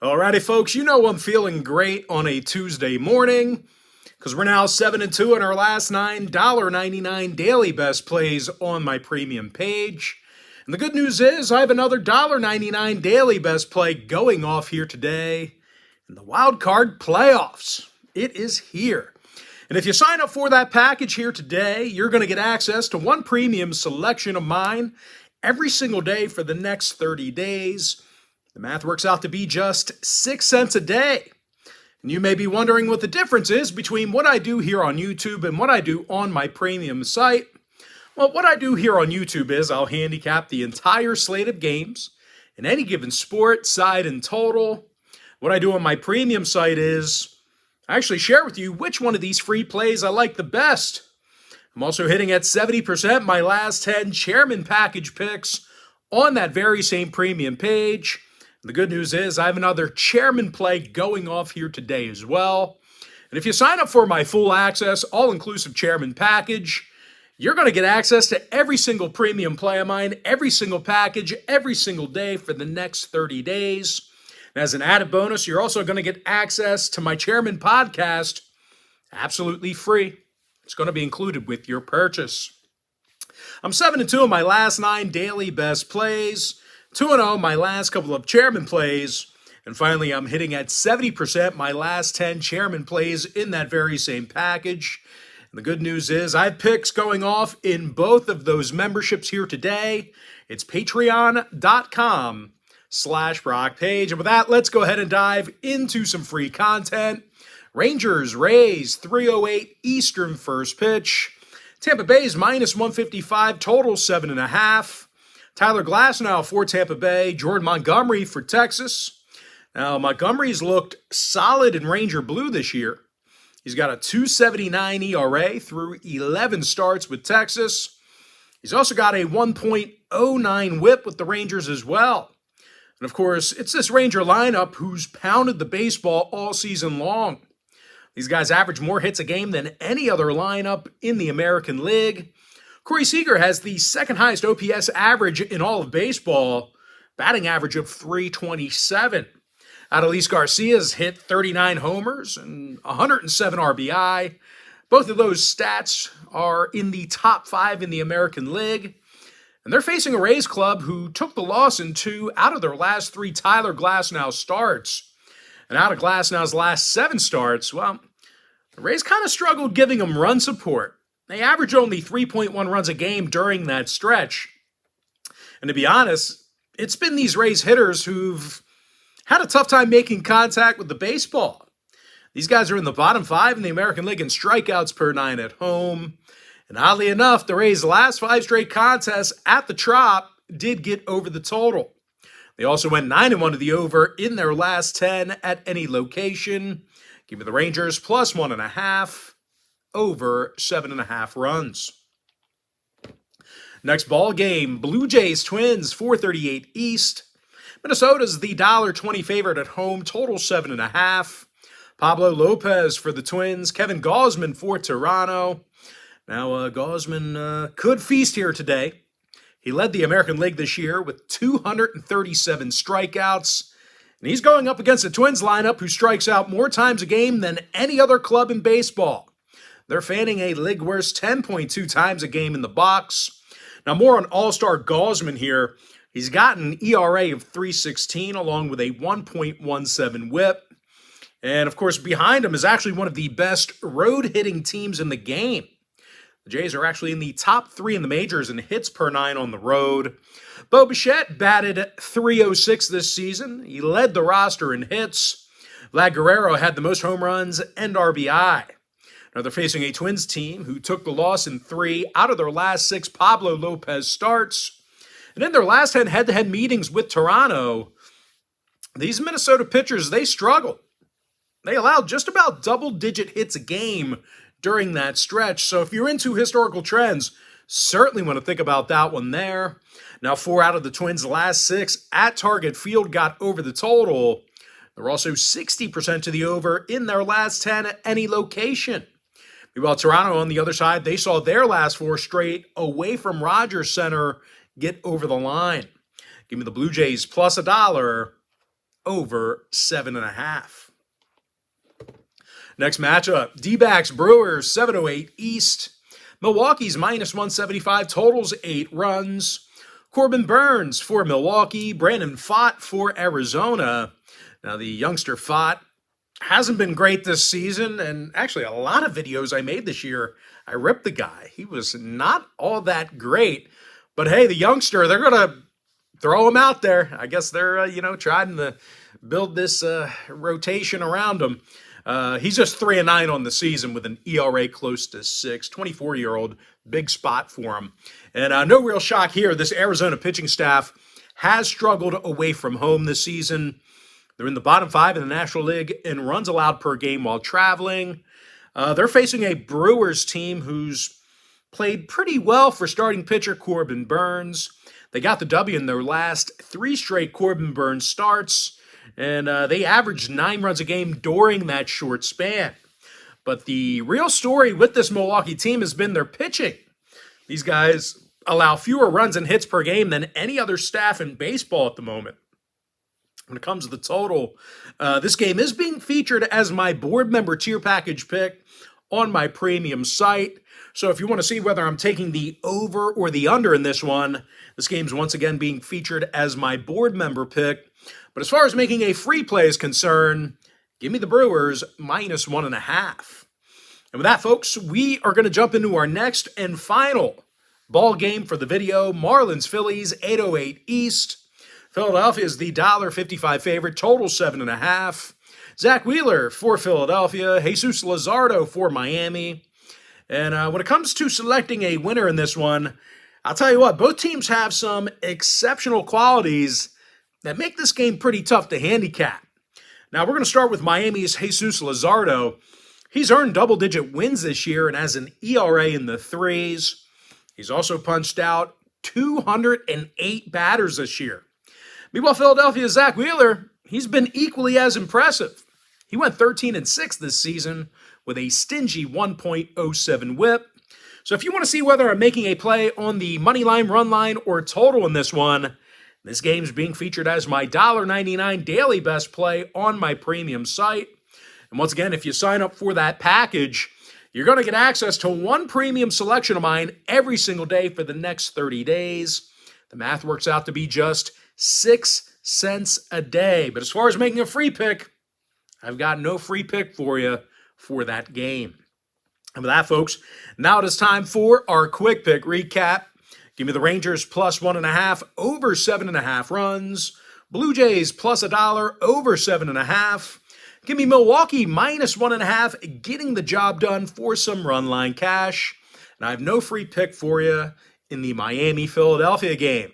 Alrighty, folks, you know I'm feeling great on a Tuesday morning because we're now 7-2 in our last $9.99 daily best plays on my premium page. And the good news is I have another $1.99 daily best play going off here today in the wild card playoffs. It is here. And if you sign up for that package here today, you're going to get access to one premium selection of mine every single day for the next 30 days. The math works out to be just 6 cents a day. And you may be wondering what the difference is between what I do here on YouTube and what I do on my premium site. Well, what I do here on YouTube is I'll handicap the entire slate of games in any given sport, side, and total. What I do on my premium site is I actually share with you which one of these free plays I like the best. I'm also hitting at 70% my last 10 chairman package picks on that very same premium page. The good news is I have another chairman play going off here today as well. And if you sign up for my full access, all-inclusive chairman package, you're going to get access to every single premium play of mine, every single package, every single day for the next 30 days. And as an added bonus, you're also going to get access to my chairman podcast absolutely free. It's going to be included with your purchase. I'm 7-2 in my last 9 daily best plays. 2-0 my last couple of chairman plays, and finally I'm hitting at 70% my last 10 chairman plays in that very same package. And the good news is I have picks going off in both of those memberships here today. It's patreon.com/BrockPage. And with that, let's go ahead and dive into some free content. Rangers, Rays, 3:08 Eastern first pitch. Tampa Bay's minus 155, total 7.5. Tyler Glasnow for Tampa Bay, Jordan Montgomery for Texas. Now, Montgomery's looked solid in Ranger Blue this year. He's got a 2.79 ERA through 11 starts with Texas. He's also got a 1.09 whip with the Rangers as well. And of course, it's this Ranger lineup who's pounded the baseball all season long. These guys average more hits a game than any other lineup in the American League. Corey Seager has the second highest OPS average in all of baseball, batting average of .327. Adolis Garcia's hit 39 homers and 107 RBI. Both of those stats are in the top 5 in the American League. And they're facing a Rays club who took the loss in 2 out of their last 3 Tyler Glasnow starts. And out of Glasnow's last 7 starts, well, the Rays kind of struggled giving him run support. They average only 3.1 runs a game during that stretch. And to be honest, it's been these Rays hitters who've had a tough time making contact with the baseball. These guys are in the bottom 5 in the American League in strikeouts per 9 at home. And oddly enough, the Rays' last 5 straight contests at the Trop did get over the total. They also went 9-1 to the over in their last 10 at any location. Give me the Rangers plus 1.5. Over 7.5 runs. Next ball game, Blue Jays Twins, 4:38 East. Minnesota's the $1.20 favorite at home, total 7.5. Pablo Lopez for the Twins, Kevin Gausman for Toronto. Now, Gausman could feast here today. He led the American League this year with 237 strikeouts. And he's going up against a Twins lineup who strikes out more times a game than any other club in baseball. They're fanning a league worst 10.2 times a game in the box. Now, more on All-Star Gausman here. He's got an ERA of .316 along with a 1.17 whip. And, of course, behind him is actually one of the best road-hitting teams in the game. The Jays are actually in the top 3 in the majors in hits per 9 on the road. Bo Bichette batted .306 this season. He led the roster in hits. Vlad Guerrero had the most home runs and RBI. Now, they're facing a Twins team who took the loss in 3 out of their last 6 Pablo Lopez starts. And in their last 10 head-to-head meetings with Toronto, these Minnesota pitchers, they struggled. They allowed just about double-digit hits a game during that stretch. So if you're into historical trends, certainly want to think about that one there. Now, 4 out of the Twins' last 6 at Target Field got over the total. They're also 60% to the over in their last 10 at any location. Meanwhile, Toronto on the other side, they saw their last 4 straight away from Rogers Center get over the line. Give me the Blue Jays plus $1 over 7.5. Next matchup, D-backs Brewers, 708 East. Milwaukee's minus 175, totals 8 runs. Corbin Burns for Milwaukee, Brandon Pfaadt for Arizona. Now, the youngster Pfaadt hasn't been great this season, and actually a lot of videos I made this year, I ripped the guy. He was not all that great, but hey, the youngster, they're going to throw him out there. I guess they're, trying to build this rotation around him. He's just 3-9 on the season with an ERA close to 6. 24-year-old, big spot for him. And no real shock here. This Arizona pitching staff has struggled away from home this season. They're in the bottom 5 in the National League in runs allowed per game while traveling. They're facing a Brewers team who's played pretty well for starting pitcher Corbin Burns. They got the W in their last 3 straight Corbin Burns starts, and they averaged 9 runs a game during that short span. But the real story with this Milwaukee team has been their pitching. These guys allow fewer runs and hits per game than any other staff in baseball at the moment. When it comes to the total, this game is being featured as my board member tier package pick on my premium site. So if you want to see whether I'm taking the over or the under in this one, this game's once again being featured as my board member pick. But as far as making a free play is concerned, give me the Brewers minus 1.5. And with that, folks, we are going to jump into our next and final ball game for the video. Marlins, Phillies, 808 East. Philadelphia is the $1.55 favorite, total 7.5. Zach Wheeler for Philadelphia, Jesus Luzardo for Miami. And when it comes to selecting a winner in this one, I'll tell you what, both teams have some exceptional qualities that make this game pretty tough to handicap. Now, we're going to start with Miami's Jesus Luzardo. He's earned double-digit wins this year and has an ERA in the 3s. He's also punched out 208 batters this year. Meanwhile, Philadelphia's Zach Wheeler, he's been equally as impressive. He went 13-6 this season with a stingy 1.07 whip. So if you want to see whether I'm making a play on the money line, run line, or total in this one, this game's being featured as my $1.99 daily best play on my premium site. And once again, if you sign up for that package, you're going to get access to one premium selection of mine every single day for the next 30 days. The math works out to be just 6 cents a day. But as far as making a free pick, I've got no free pick for you for that game. And with that, folks, now it is time for our quick pick recap. Give me the Rangers plus 1.5 over 7.5 runs. Blue Jays plus $1 over 7.5. Give me Milwaukee minus 1.5, getting the job done for some run line cash. And I have no free pick for you in the Miami-Philadelphia game.